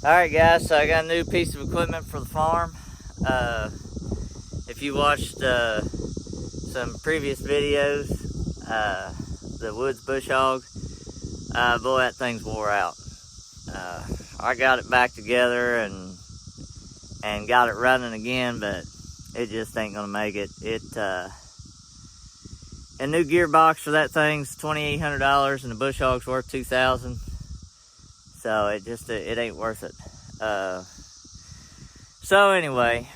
Alright guys, so I got a new piece of equipment for the farm. If you watched some previous videos, the Woods Bush Hog, boy, that thing's wore out. I got it back together and got it running again, but it just ain't gonna make it. A new gearbox for that thing's $2,800 and the Bush Hog's worth $2,000. So it ain't worth it. So anyway,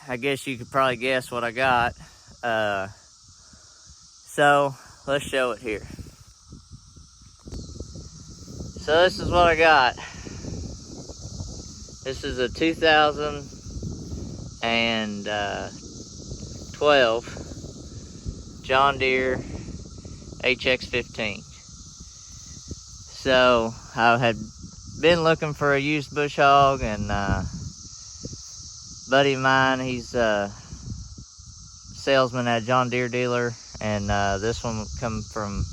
I guess you could probably guess what I got. So let's show it here. So this is what I got. This is a 2012 John Deere HX15. So I had been looking for a used bush hog, and buddy of mine, he's a salesman at a John Deere dealer, and this one come from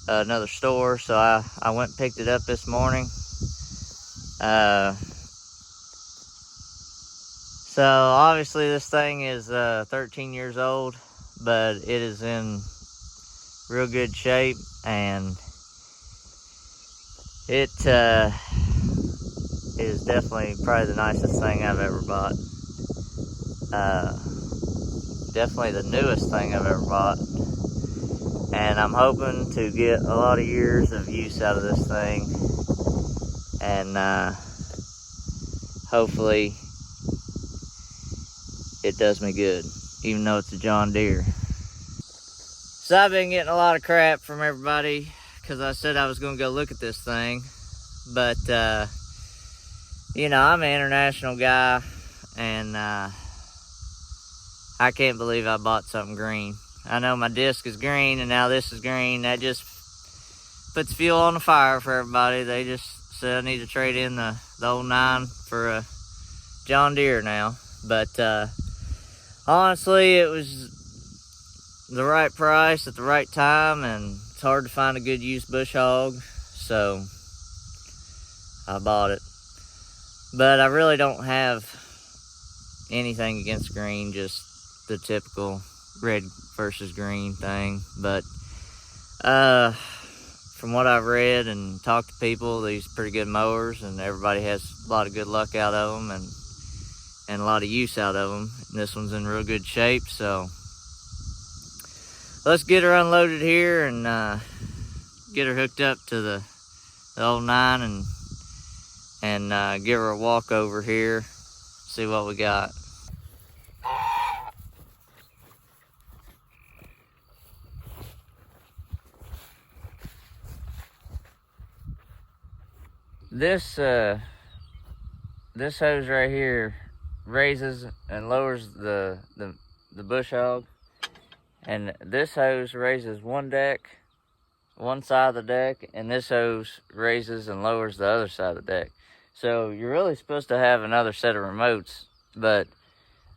another store, so I went and picked it up this morning. So obviously this thing is 13 years old, but it is in real good shape, and it is definitely probably the nicest thing I've ever bought. Definitely the newest thing I've ever bought. And I'm hoping to get a lot of years of use out of this thing. And hopefully it does me good, even though it's a John Deere. So I've been getting a lot of crap from everybody because I said I was going to go look at this thing. But, you know, I'm an international guy, and I can't believe I bought something green. I know my disc is green, and now this is green. That just puts fuel on the fire for everybody. They just said I need to trade in the old 9 for a John Deere now. But honestly, it was the right price at the right time, and it's hard to find a good used bush hog, so I bought it. But I really don't have anything against green, just the typical red versus green thing. But from what I've read and talked to people, these are pretty good mowers, and everybody has a lot of good luck out of them, and a lot of use out of them. And this one's in real good shape, so let's get her unloaded here and get her hooked up to the old 9 and give her a walk over here, see what we got. This hose right here raises and lowers the bush hog, and this hose raises one side of the deck, and this hose raises and lowers the other side of the deck. So you're really supposed to have another set of remotes, but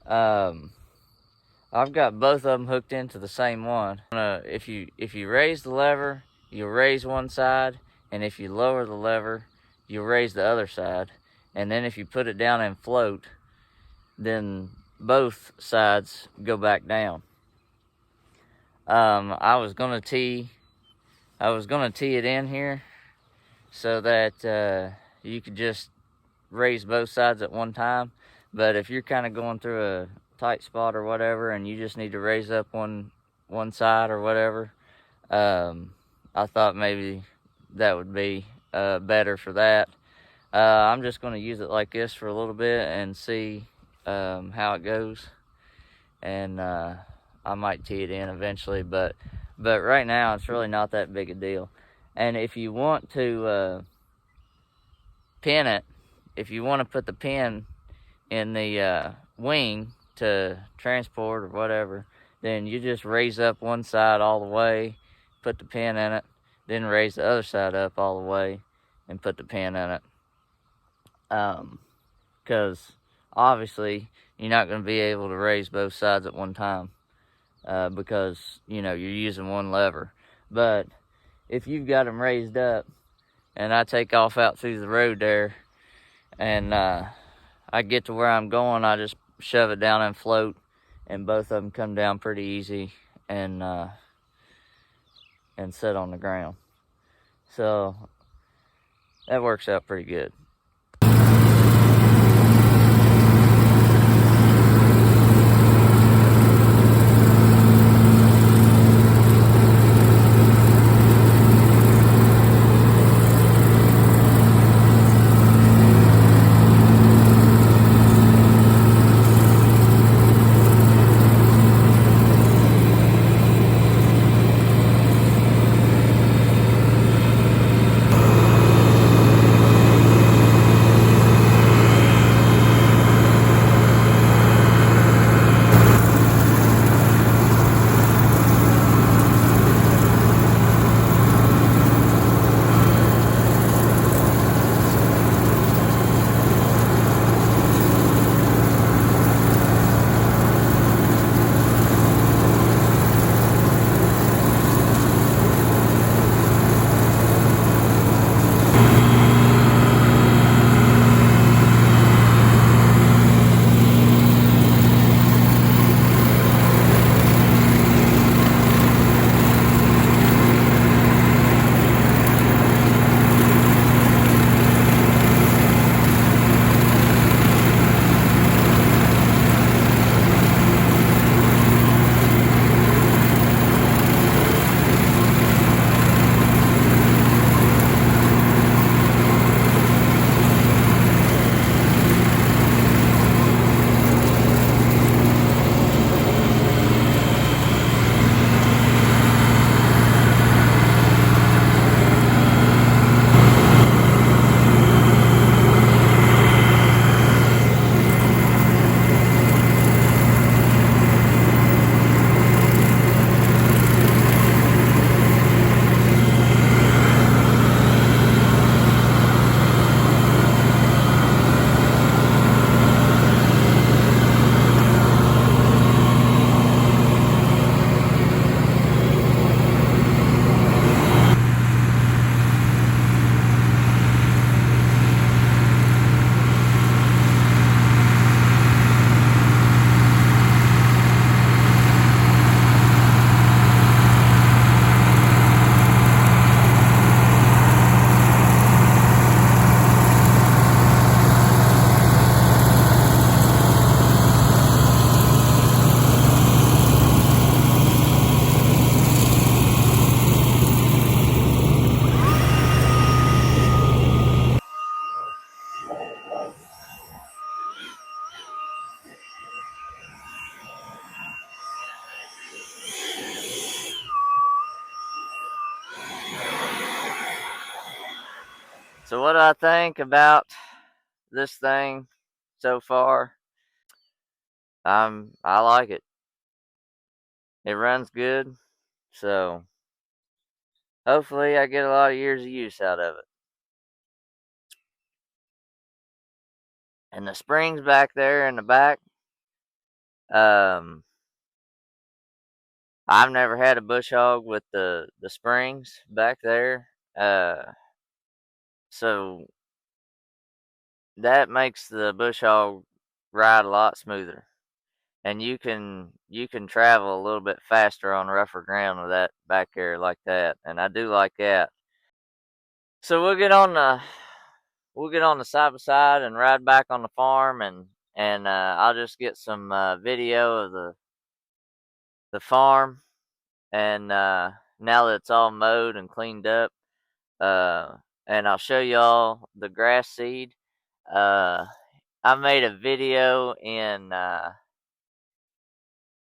I've got both of them hooked into the same one. If you raise the lever, you'll raise one side, and if you lower the lever, you'll raise the other side. And then if you put it down and float, then both sides go back down. I was gonna tee it in here so that you could just raise both sides at one time. But if you're kind of going through a tight spot or whatever, and you just need to raise up one side or whatever, I thought maybe that would be better for that. I'm just going to use it like this for a little bit and see how it goes, and I might tee it in eventually, but right now it's really not that big a deal. And if you want to pin it, if you want to put the pin in the wing to transport or whatever, then you just raise up one side all the way, put the pin in it, then raise the other side up all the way and put the pin in it. Because obviously you're not going to be able to raise both sides at one time, because you know you're using one lever. But if you've got them raised up, and I take off out through the road there, and I get to where I'm going, I just shove it down and float, and both of them come down pretty easy and sit on the ground. So that works out pretty good. So what do I think about this thing so far? I like it. It runs good, so hopefully I get a lot of years of use out of it. And the springs back there in the back, um, I've never had a bush hog with the springs back there, so that makes the bush hog ride a lot smoother. And you can travel a little bit faster on rougher ground with that back there like that, and I do like that. So we'll get on the side by side and ride back on the farm, and I'll just get some video of the farm, and now that it's all mowed and cleaned up, uh, and I'll show y'all the grass seed. Uh, I made a video in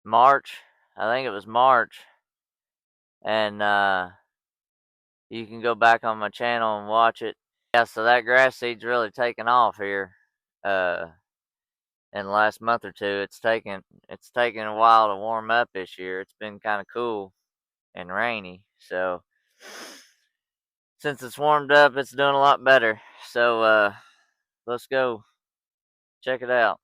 March. I think it was March, and you can go back on my channel and watch it. Yeah, so that grass seed's really taken off here. Uh, in the last month or two, it's taken a while to warm up this year. It's been kind of cool and rainy, so since it's warmed up, it's doing a lot better. So let's go check it out.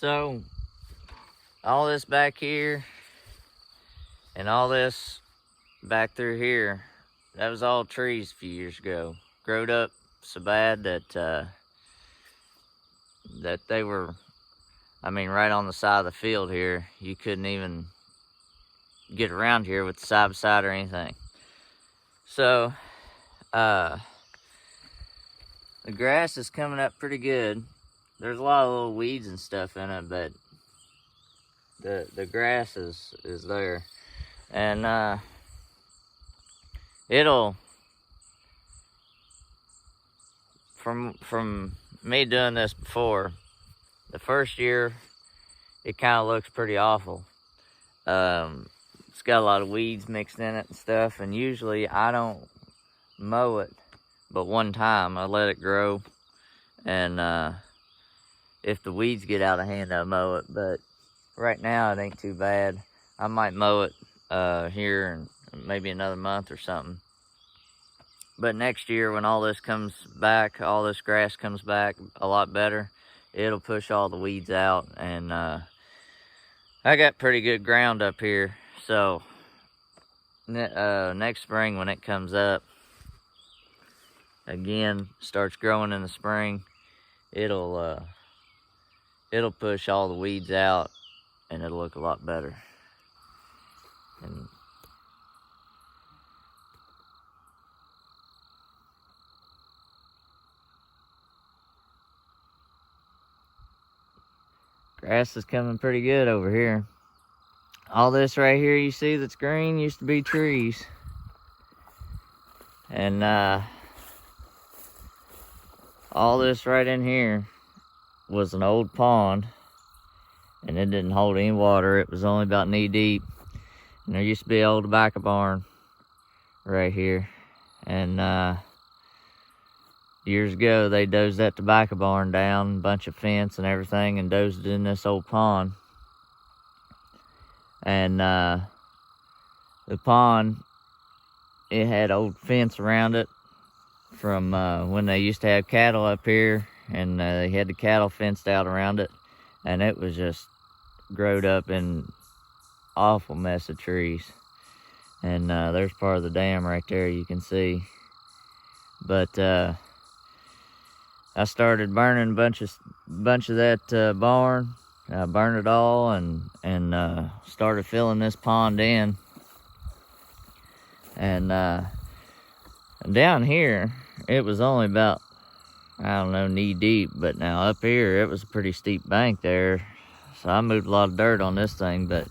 So all this back here and all this back through here, that was all trees a few years ago. Growed up so bad that that they were, I mean, right on the side of the field here. You couldn't even get around here with the side by side or anything. So the grass is coming up pretty good. There's a lot of little weeds and stuff in it, but the grass is there. And it'll, from me doing this before, the first year it kind of looks pretty awful. It's got a lot of weeds mixed in it and stuff, and usually I don't mow it but one time. I let it grow, and if the weeds get out of hand, I mow it. But right now it ain't too bad. I might mow it here in maybe another month or something. But next year, when all this comes back, all this grass comes back a lot better, it'll push all the weeds out. And I got pretty good ground up here, so next spring when it comes up again, starts growing in the spring, it'll push all the weeds out, and it'll look a lot better. And grass is coming pretty good over here. All this right here you see that's green used to be trees. And all this right in here was an old pond, and it didn't hold any water. It was only about knee deep. And there used to be an old tobacco barn right here. And years ago, they dozed that tobacco barn down, a bunch of fence and everything, and dozed it in this old pond. And the pond, it had old fence around it from when they used to have cattle up here, and they had the cattle fenced out around it, and it was just growed up in awful mess of trees. And there's part of the dam right there, you can see. But I started burning a bunch of that barn. I burned it all and started filling this pond in. And down here, it was only about, I don't know, knee deep. But now up here, it was a pretty steep bank there. So I moved a lot of dirt on this thing, but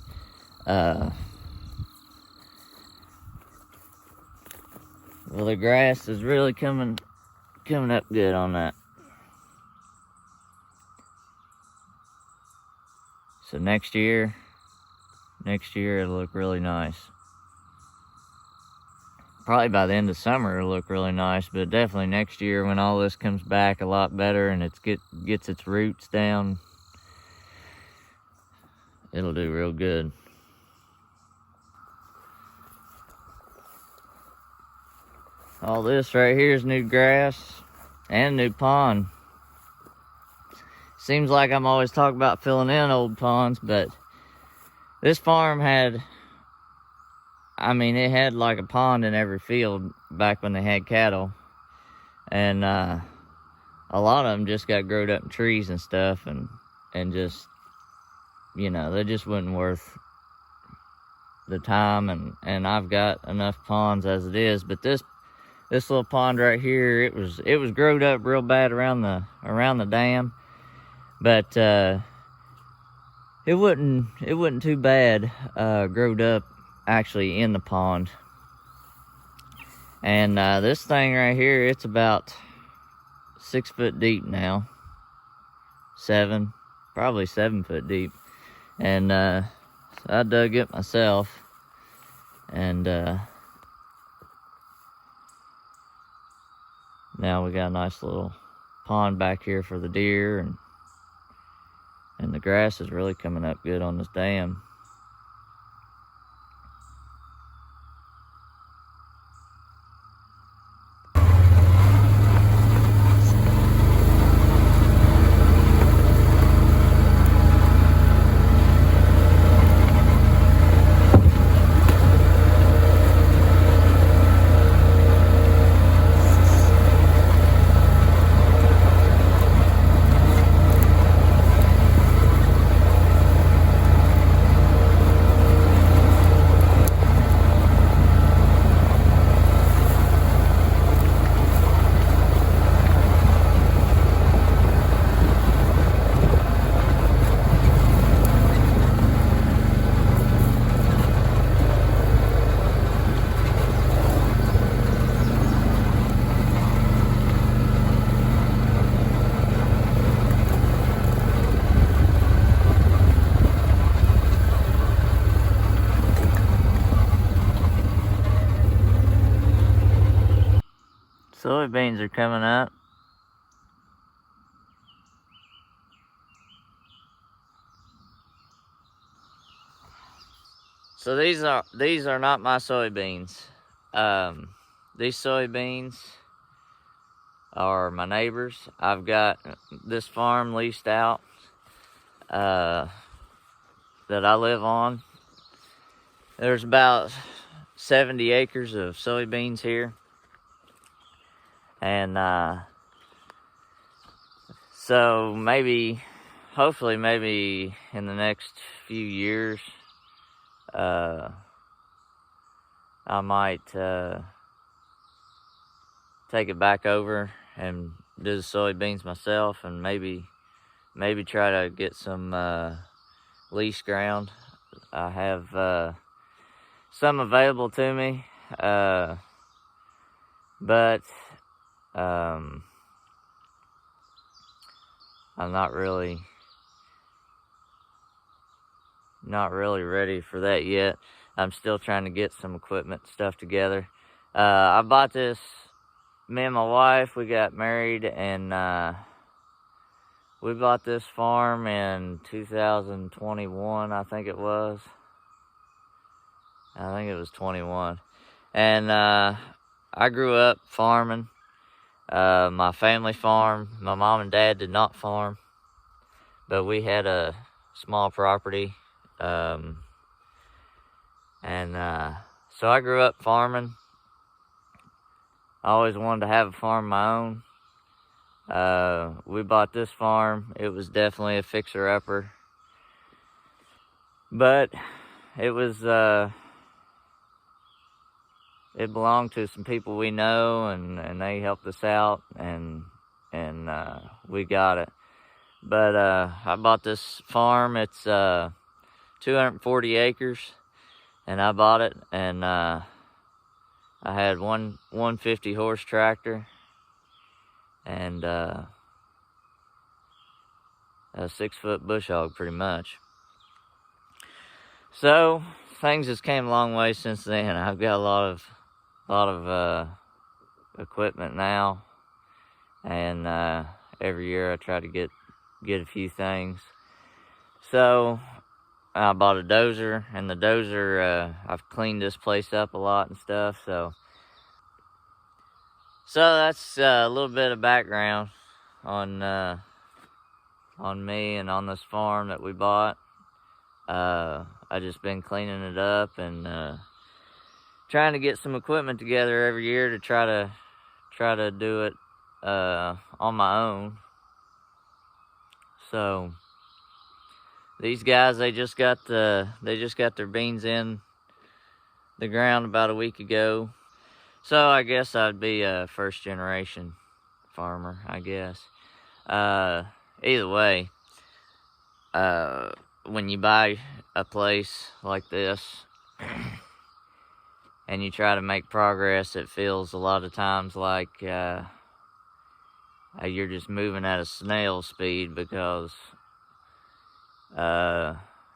well, the grass is really coming up good on that. So next year it'll look really nice. Probably by the end of summer it'll look really nice, but definitely next year when all this comes back a lot better and it gets its roots down, it'll do real good. All this right here is new grass and a new pond. Seems like I'm always talking about filling in old ponds, but this farm had, I mean, it had like a pond in every field back when they had cattle. And a lot of them just got growed up in trees and stuff, and just, you know, they just wasn't worth the time. And I've got enough ponds as it is, but this little pond right here, it was growed up real bad around the dam. But it wasn't too bad growed up actually in the pond. And this thing right here, it's about 6 foot deep now. Probably 7 foot deep. And so I dug it myself. And now we got a nice little pond back here for the deer, and the grass is really coming up good on this dam. Soybeans are coming up. So these are not my soybeans. These soybeans are my neighbors. I've got this farm leased out that I live on. There's about 70 acres of soybeans here. And so hopefully maybe in the next few years, I might take it back over and do the soybeans myself, and maybe try to get some lease ground. I have some available to me, but I'm not really ready for that yet. I'm still trying to get some equipment stuff together. I bought this, me and my wife, we got married, and we bought this farm in 2021, I think it was. I think it was 21. And I grew up farming. My family farmed. My mom and dad did not farm, but we had a small property. So I grew up farming. I always wanted to have a farm of my own. We bought this farm. It was definitely a fixer-upper. But it was, it belonged to some people we know, and they helped us out, and we got it. But I bought this farm. It's 240 acres, and I bought it, and I had one 150 horse tractor and a 6-foot bush hog, pretty much. So things has came a long way since then. I've got a lot of equipment now, and every year I try to get a few things. So I bought a dozer, and the dozer, I've cleaned this place up a lot and stuff. So that's a little bit of background on me and on this farm that we bought. I just been cleaning it up and trying to get some equipment together every year to try to do it on my own. So these guys, they just got their beans in the ground about a week ago. So I guess I'd be a first generation farmer, I guess. Either way, when you buy a place like this and you try to make progress, it feels a lot of times like you're just moving at a snail speed, because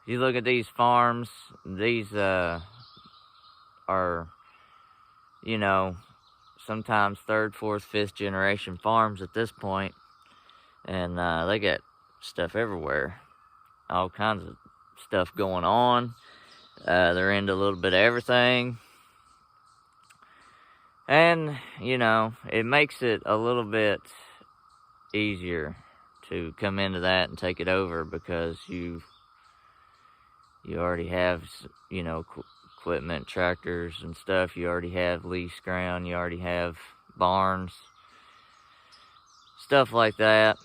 you look at these farms, these are, sometimes 3rd, 4th, 5th generation farms at this point, and they got stuff everywhere, all kinds of stuff going on. They're into a little bit of everything, and it makes it a little bit easier to come into that and take it over, because you already have equipment, tractors and stuff. You already have lease ground, you already have barns, stuff like that,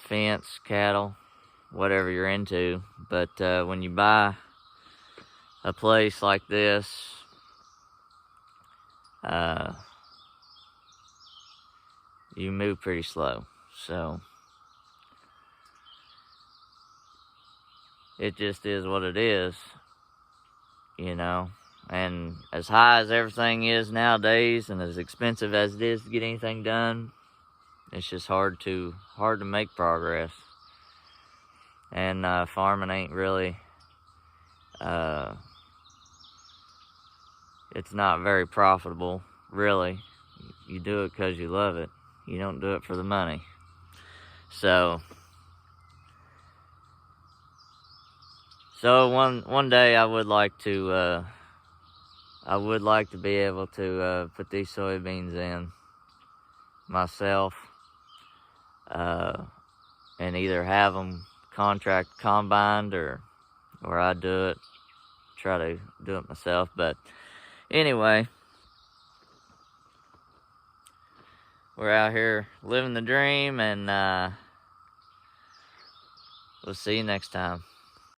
fence, cattle, whatever you're into. But when you buy a place like this, you move pretty slow. So it just is what it is, and as high as everything is nowadays, and as expensive as it is to get anything done, it's just hard to make progress. And farming ain't really, it's not very profitable, really. You do it because you love it. You don't do it for the money. So one day I would like to be able to put these soybeans in myself, and either have them contract combined or I do it, try to do it myself. But anyway, we're out here living the dream, and we'll see you next time.